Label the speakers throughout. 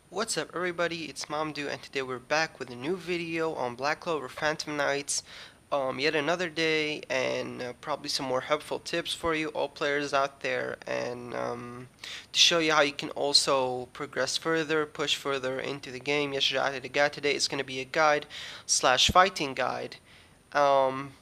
Speaker 1: What's up everybody, it's Mamdu and today we're back with a new video on Black Clover Phantom Knights. Yet another day and probably some more helpful tips for you all players out there and to show you how you can also progress further, push further into the game. Yes, the guide today is going to be a guide slash fighting guide. Um,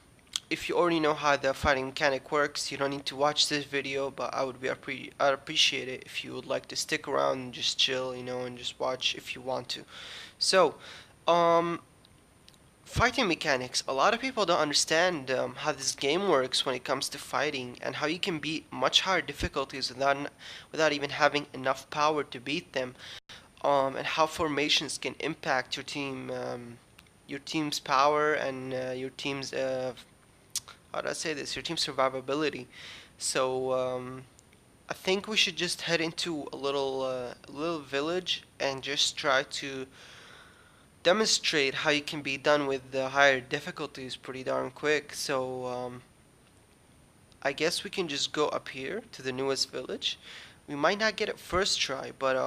Speaker 1: if you already know how the fighting mechanic works, you don't need to watch this video, but I'd appreciate it if you would like to stick around and just chill, and just watch if you want to. So, um, fighting mechanics. A lot of people don't understand how this game works when it comes to fighting and how you can beat much higher difficulties without even having enough power to beat them. And how formations can impact your team's power and your team's how do I say this? Your team's survivability. So I think we should just head into a little village and just try to demonstrate how you can be done with the higher difficulties pretty darn quick. So I guess we can just go up here to the newest village. We might not get it first try, but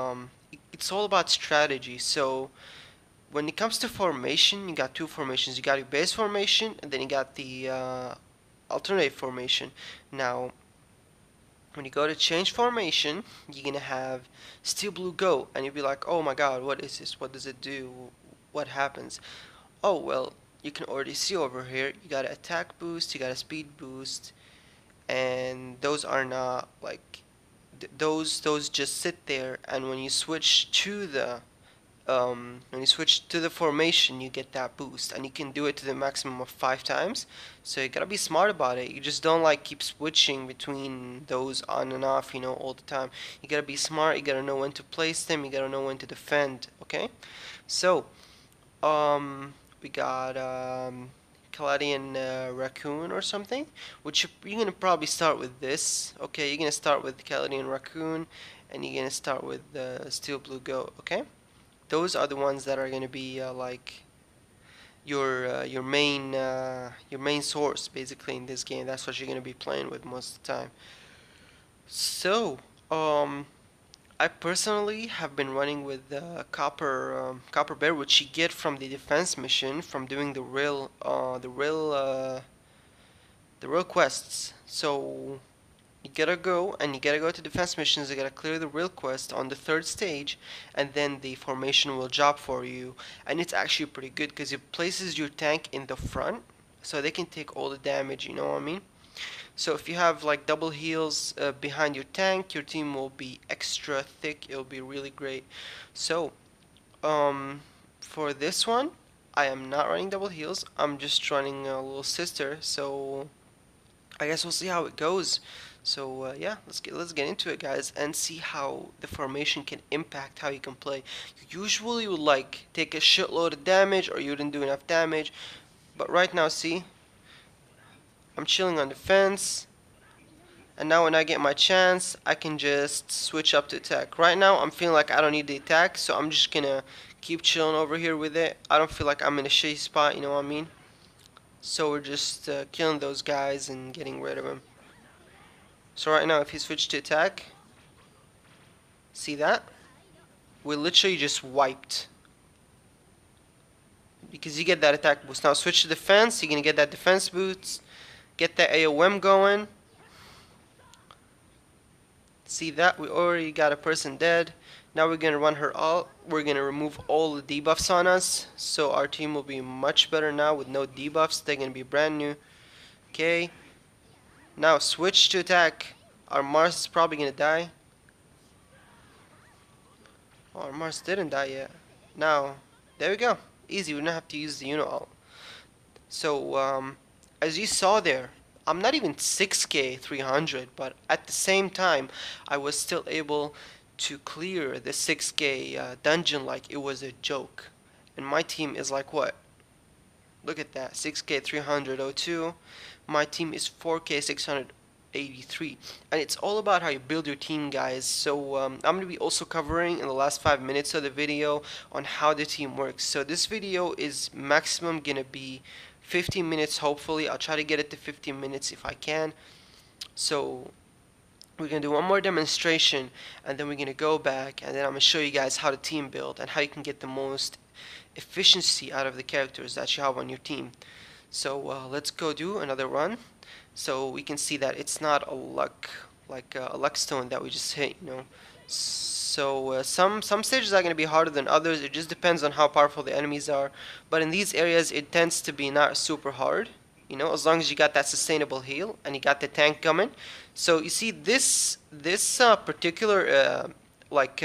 Speaker 1: it's all about strategy. So when it comes to formation, you got two formations. You got your base formation, and then you got the alternate formation. Now, when you go to change formation, you're gonna have steel blue go, and you'll be like, oh my god, what is this? What does it do? What happens? Oh well, you can already see over here. You got an attack boost, you got a speed boost, and those are not like those just sit there. And when you switch to the formation, you get that boost, and you can do it to the maximum of 5 times. So you gotta be smart about it. You just don't like keep switching between those on and off, all the time. You gotta be smart. You gotta know when to place them. You gotta know when to defend. Okay, so we got Caladian raccoon or something, which you're gonna probably start with this. Okay, you're gonna start with Caladian raccoon, and you're gonna start with steel blue goat. Okay, those are the ones that are going to be like your main source basically in this game. That's what you're going to be playing with most of the time. So um I personally have been running with copper bear, which you get from the defense mission from doing the real quests. So you gotta go to defense missions. You gotta clear the real quest on the third stage, and then the formation will job for you. And it's actually pretty good because it places your tank in the front, so they can take all the damage. You know what I mean? So if you have like double heals behind your tank, your team will be extra thick. It'll be really great. So um, for this one, I am not running double heals. I'm just running a little sister. So I guess we'll see how it goes. So yeah, let's get into it, guys, and see how the formation can impact how you can play. You usually would like take a shitload of damage, or you didn't do enough damage, but right now, see, I'm chilling on defense, and now when I get my chance, I can just switch up to attack. Right now, I'm feeling like I don't need the attack, so I'm just gonna keep chilling over here with it. I don't feel like I'm in a shitty spot, you know what I mean? So we're just killing those guys and getting rid of them. So right now, if he switched to attack, see that? We literally just wiped. Because you get that attack boost. Now switch to defense, you're gonna get that defense boost. Get that AOM going. See that? We already got a person dead. Now we're gonna run her ult. We're gonna remove all the debuffs on us. So our team will be much better now with no debuffs. They're gonna be brand new. Okay. Now switch to attack. Our Mars is probably gonna die. Oh, our Mars didn't die yet. Now, there we go. Easy, we don't have to use the ult. So, as you saw there, I'm not even 6k 300, but at the same time, I was still able to clear the 6k dungeon like it was a joke. And my team is like what? Look at that, 6k 302. My team is 4k 683, and it's all about how you build your team, guys. So I'm going to be also covering in the last 5 minutes of the video on how the team works. So this video is maximum going to be 15 minutes. Hopefully I'll try to get it to 15 minutes if I can. So We're gonna do one more demonstration, and then we're gonna go back, and then I'm gonna show you guys how to team build and how you can get the most efficiency out of the characters that you have on your team. So let's go do another run. So we can see that it's not a luck like a luck stone that we just hit, you know. So some stages are going to be harder than others. It just depends on how powerful the enemies are. But in these areas, it tends to be not super hard. You know, as long as you got that sustainable heal and you got the tank coming. So you see this particular like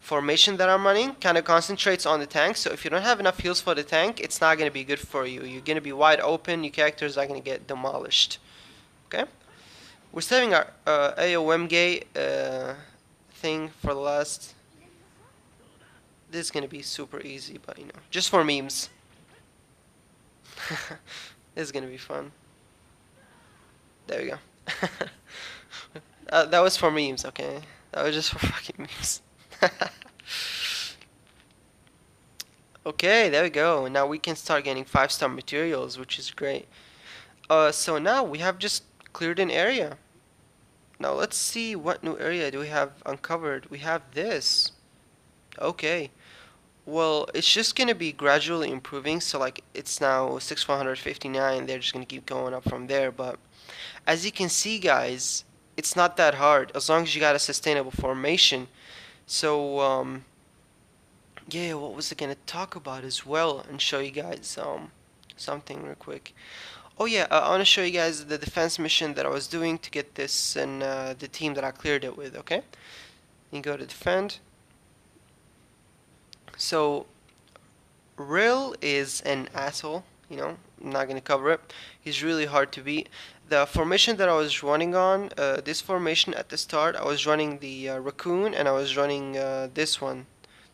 Speaker 1: formation that I'm running kind of concentrates on the tank. So if you don't have enough heals for the tank, it's not going to be good for you. You're going to be wide open. Your characters are going to get demolished. Okay? We're saving our AOM gate thing for the last. This is going to be super easy, but you know, just for memes. This is going to be fun. There we go. That was for memes, okay? That was just for fucking memes. Okay, there we go. Now we can start getting 5-star materials, which is great. So now we have just cleared an area. Now let's see what new area do we have uncovered. We have this. Okay. Well, it's just gonna be gradually improving. So like it's now 6,459. They're just gonna keep going up from there. But as you can see, guys, it's not that hard as long as you got a sustainable formation. So yeah, what was I gonna talk about as well and show you guys something real quick. Oh yeah, I want to show you guys the defense mission that I was doing to get this and the team that I cleared it with. Okay, you go to defend. So Rill is an asshole. You know, I'm not gonna cover it. He's really hard to beat. The formation that I was running on, this formation at the start, I was running the raccoon and I was running this one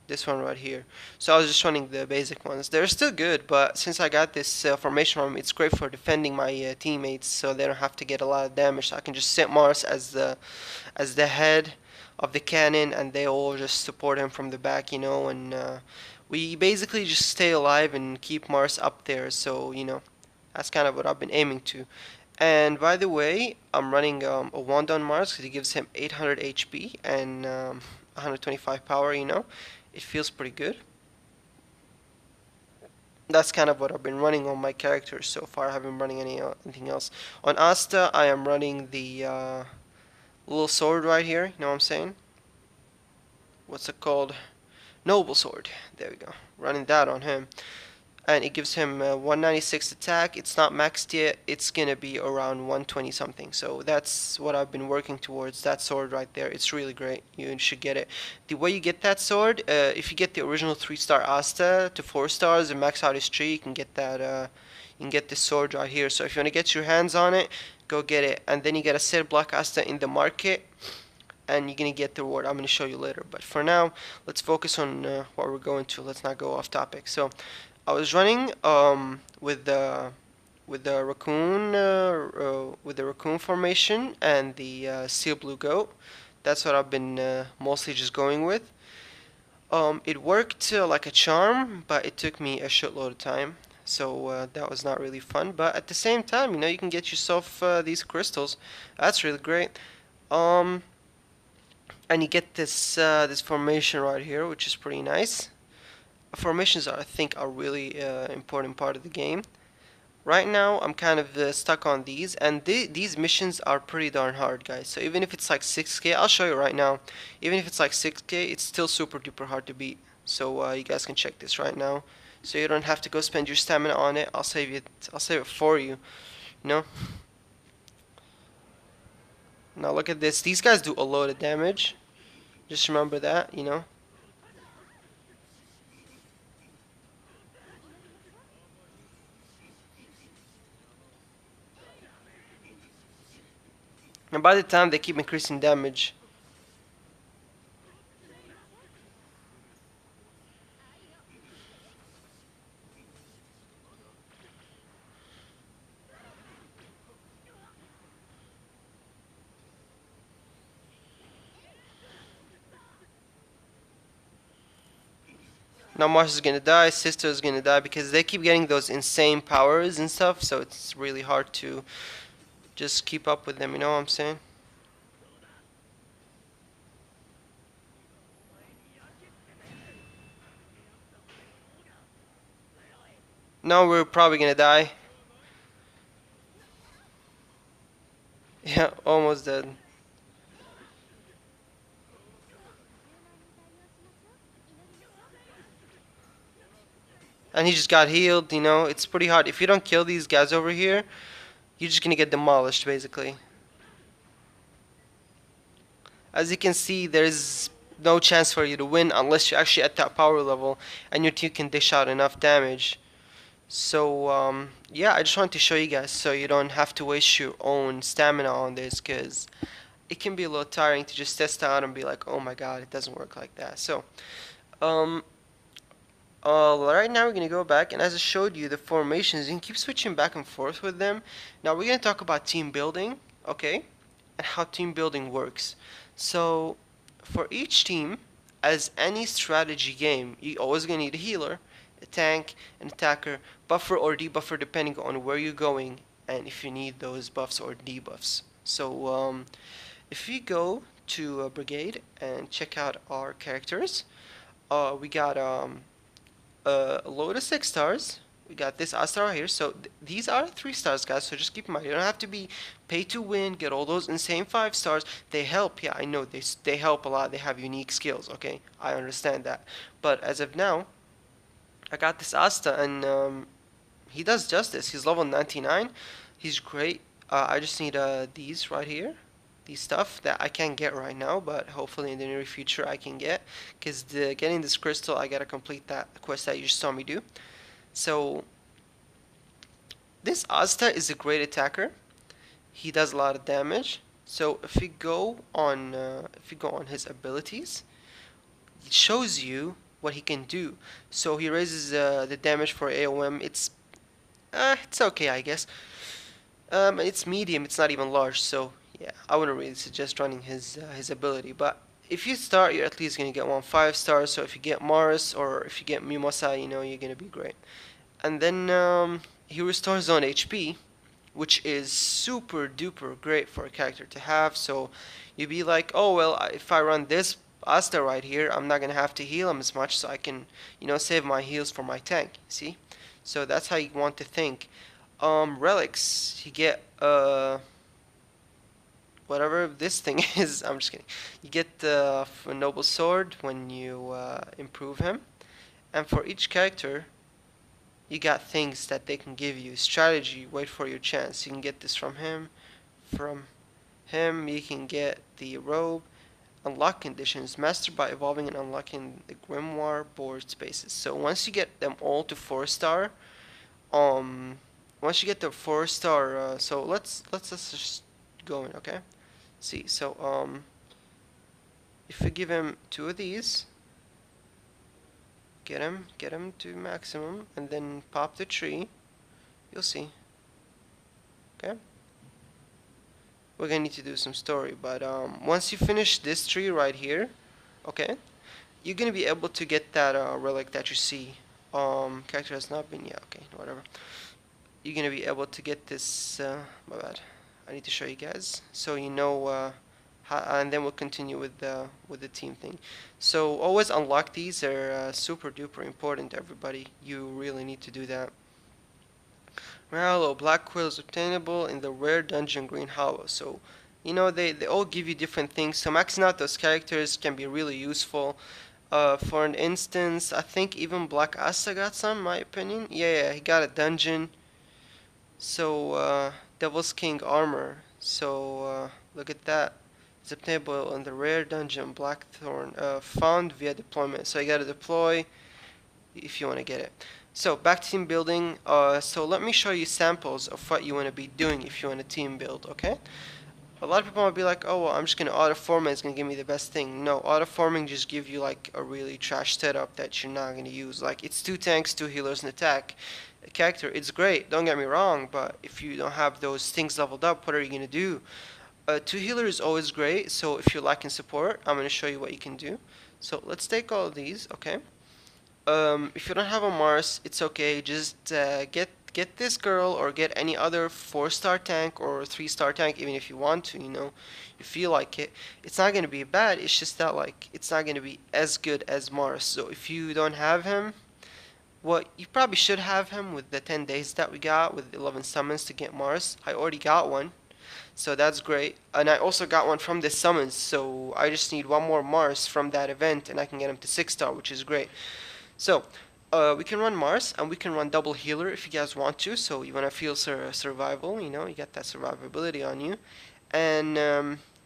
Speaker 1: right here. So I was just running the basic ones. They're still good, but since I got this formation from, it's great for defending my teammates, so they don't have to get a lot of damage. So I can just set Mars as the head of the cannon, and they all just support him from the back, you know. And we basically just stay alive and keep Mars up there. So you know, that's kind of what I've been aiming to. And by the way, I'm running a wand on Mars because it gives him 800 HP and 125 power, you know. It feels pretty good. That's kind of what I've been running on my characters so far. I haven't been running anything else. On Asta, I am running the little sword right here. You know what I'm saying? What's it called? Noble sword. There we go. Running that on him. And it gives him 196 attack. It's not maxed yet. It's gonna be around 120 something. So that's what I've been working towards. That sword right there. It's really great. You should get it. The way you get that sword, if you get the original 3-star Asta to 4 stars and max out his tree, you can get that. You can get this sword right here. So if you wanna get your hands on it, go get it. And then you get a set block Asta in the market. And you're gonna get the reward. I'm gonna show you later. But for now, let's focus on what we're going to. Let's not go off topic. So I was running with the raccoon formation and the seal blue goat. That's what I've been mostly just going with. It worked like a charm, but it took me a shitload of time. So that was not really fun. But at the same time, you know, you can get yourself these crystals. That's really great. And you get this formation right here, which is pretty nice. Formations are, I think, a really important part of the game. Right now, I'm kind of stuck on these, and these missions are pretty darn hard, guys. So even if it's like 6k, I'll show you right now. Even if it's like 6k, it's still super duper hard to beat. So you guys can check this right now. So you don't have to go spend your stamina on it. I'll save it. I'll save it for you. You know. Now look at this. These guys do a lot of damage. Just remember that. You know. And by the time they keep increasing damage. Now Mars is gonna die, Sister is gonna die because they keep getting those insane powers and stuff, so it's really hard to just keep up with them, you know what I'm saying? Now we're probably gonna die. Yeah, almost dead. And he just got healed, you know? It's pretty hard. If you don't kill these guys over here, you're just gonna get demolished, basically. As you can see, there's no chance for you to win unless you're actually at that power level and your team can dish out enough damage. So, yeah, I just wanted to show you guys so you don't have to waste your own stamina on this, because it can be a little tiring to just test out and be like, oh my god, it doesn't work like that. So, um, right now we're gonna go back, and as I showed you the formations, you can keep switching back and forth with them. Now we're gonna talk about team building, okay, and how team building works. So, for each team, as any strategy game, you always gonna need a healer, a tank, an attacker, buffer or debuffer depending on where you're going, and if you need those buffs or debuffs. So, if we go to a brigade and check out our characters, we got a load of 6 stars. We got this star right here. So these are 3 stars, guys. So just keep in mind, you don't have to be pay to win, get all those insane 5 stars. They help, yeah, I know they help a lot. They have unique skills. Okay, I understand that. But as of now, I got this Asta, and he does justice. He's level 99. He's great. I just need these right here. These stuff that I can't get right now, but hopefully in the near future I can get. Because getting this crystal, I gotta complete that quest that you just saw me do. So this Asta is a great attacker. He does a lot of damage. So if you go on his abilities, it shows you what he can do. So he raises the damage for AOM. It's okay, I guess. It's medium. It's not even large. So yeah, I wouldn't really suggest running his ability. But if you start, you're at least gonna get 1 5 star. So if you get Mars or if you get Mimosa, you know you're gonna be great. And then he restores zone HP, which is super duper great for a character to have. So you'd be like, oh well, if I run this Asta right here, I'm not gonna have to heal him as much, so I can, save my heals for my tank. See? So that's how you want to think. Relics, you get whatever this thing is. I'm just kidding. You get the noble sword when you improve him, and for each character, you got things that they can give you. Strategy, wait for your chance. You can get this from him. From him, you can get the robe. Unlock conditions, master by evolving and unlocking the grimoire board spaces. So once you get them all to 4 star, um, once you get the 4 star, so let's just go in, okay? See, so if we give him 2 of these, get him to maximum, and then pop the tree, you'll see. Okay, we're gonna need to do some story, but once you finish this tree right here, okay, you're gonna be able to get that relic that you see. Character has not been, yeah, okay, whatever. You're gonna be able to get this. My bad. I need to show you guys so you know. And then we'll continue with the team thing. So always unlock these. They're super duper important, everybody. You really need to do that. Rare Hollow Black Quill is obtainable in the rare dungeon Green Hollow. So, they all give you different things. So maxing out those characters can be really useful. For an instance, I think even Black Asa got some, in my opinion. Yeah, he got a dungeon. So, Devil's King armor. So, look at that. It's obtainable in the rare dungeon Blackthorn, found via deployment. So you gotta deploy if you want to get it. So back to team building. So let me show you samples of what you want to be doing if you want to team build. Okay. A lot of people might be like, oh, well, I'm just gonna auto form and it's gonna give me the best thing. No, auto forming just give you like a really trash setup that you're not gonna use. Like it's 2 tanks, 2 healers, and attack. A character, it's great. Don't get me wrong, but if you don't have those things leveled up, what are you gonna do? 2 healer is always great. So if you're lacking support, I'm gonna show you what you can do. So let's take all of these. Okay. If you don't have a Mars, it's okay. Just get this girl or get any other 4 star tank or 3 star tank, even if you want to. You feel like it. It's not gonna be bad. It's just that like it's not gonna be as good as Mars. So if you don't have him, Well, you probably should have him with the 10 days that we got with 11 summons to get Mars. I already got one, so that's great. And I also got one from the summons, so I just need one more Mars from that event and I can get him to 6 star, which is great. So, we can run Mars and we can run double healer if you guys want to. So you want to feel survival, you know, you got that survivability on you. And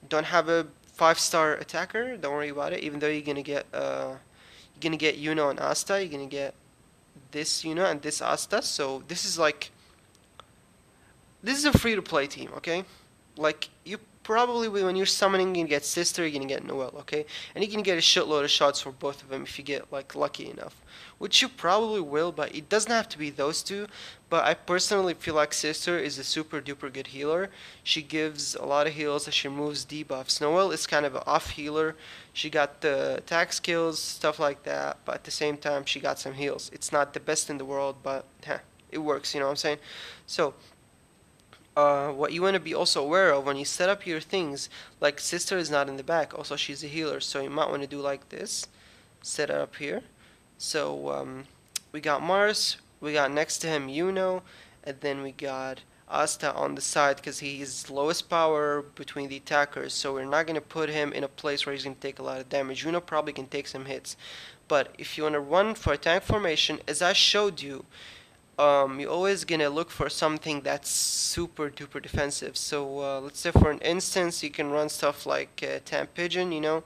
Speaker 1: don't have a 5 star attacker, don't worry about it. Even though you're gonna get Yuno and Asta, you're gonna get this Yuno and this Asta. So this is a free to play team, okay? Like, you probably, when you're summoning, you're gonna get Sister, you're gonna get Noel, okay? And you can get a shitload of shots for both of them if you get, like, lucky enough. Which you probably will, but it doesn't have to be those two. But I personally feel like Sister is a super duper good healer. She gives a lot of heals and she removes debuffs. Noel is kind of an off healer. She got the attack skills, stuff like that, but at the same time, she got some heals. It's not the best in the world, but it works, you know what I'm saying? So, what you want to be also aware of when you set up your things, like Sister is not in the back, also she's a healer, so you might want to do like this, set it up here. So we got Mars, we got next to him Yuno, and then we got Asta on the side because he's lowest power between the attackers, so we're not going to put him in a place where he's going to take a lot of damage. Yuno probably can take some hits, but if you want to run for a tank formation, as I showed you, you're always gonna look for something that's super duper defensive. So let's say for an instance, you can run stuff like Tam Pigeon, you know.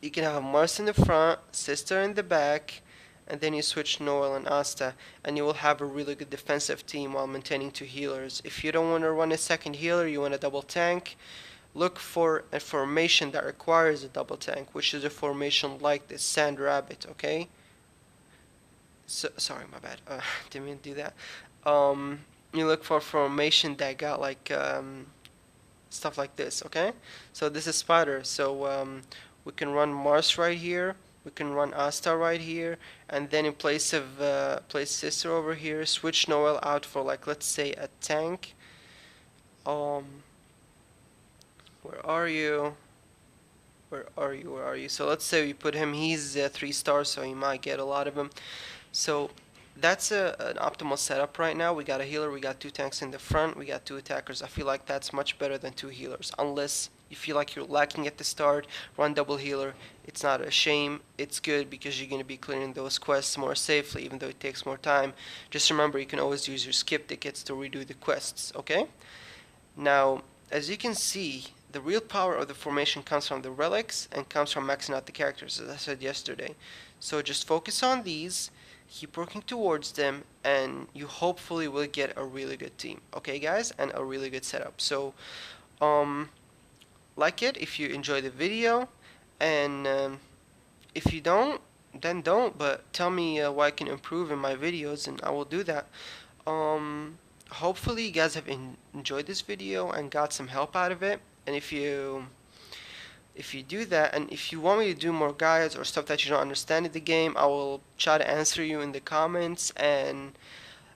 Speaker 1: You can have Mars in the front, Sister in the back, and then you switch Noel and Asta, and you will have a really good defensive team while maintaining two healers. If you don't want to run a second healer, you want a double tank, look for a formation that requires a double tank, which is a formation like this Sand Rabbit, okay? So, sorry, my bad. Didn't mean to do that. You look for formation that got like stuff like this, okay? So this is Spider. So we can run Mars right here. We can run Asta right here, and then in place of place Sister over here, switch Noel out for like let's say a tank. Um, where are you? Where are you? Where are you? So let's say we put him. He's 3 stars, so you might get a lot of them. So that's an optimal setup right now. We got a healer, we got two tanks in the front, we got two attackers. I feel like that's much better than two healers. Unless you feel like you're lacking at the start, run double healer. It's not a shame. It's good because you're going to be clearing those quests more safely, even though it takes more time. Just remember, you can always use your skip tickets to redo the quests, okay? Now, as you can see, the real power of the formation comes from the relics and comes from maxing out the characters, as I said yesterday. So just focus on these, keep working towards them, and you hopefully will get a really good team, okay guys, and a really good setup. So like it if you enjoy the video, and if you don't, then don't, but tell me what I can improve in my videos and I will do that. Hopefully you guys have enjoyed this video and got some help out of it, and if you do that, and if you want me to do more guides or stuff that you don't understand in the game, I will try to answer you in the comments. And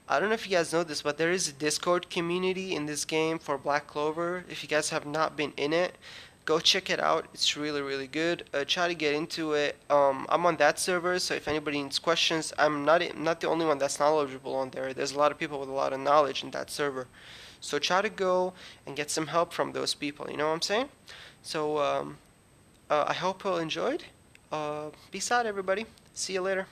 Speaker 1: I don't know if you guys know this, but there is a Discord community in this game for Black Clover. If you guys have not been in it, go check it out. It's really, really good. Try to get into it. I'm on that server, so if anybody needs questions, I'm not the only one that's knowledgeable on there. There's a lot of people with a lot of knowledge in that server. So try to go and get some help from those people. You know what I'm saying? So I hope you all enjoyed. Peace out, everybody. See you later.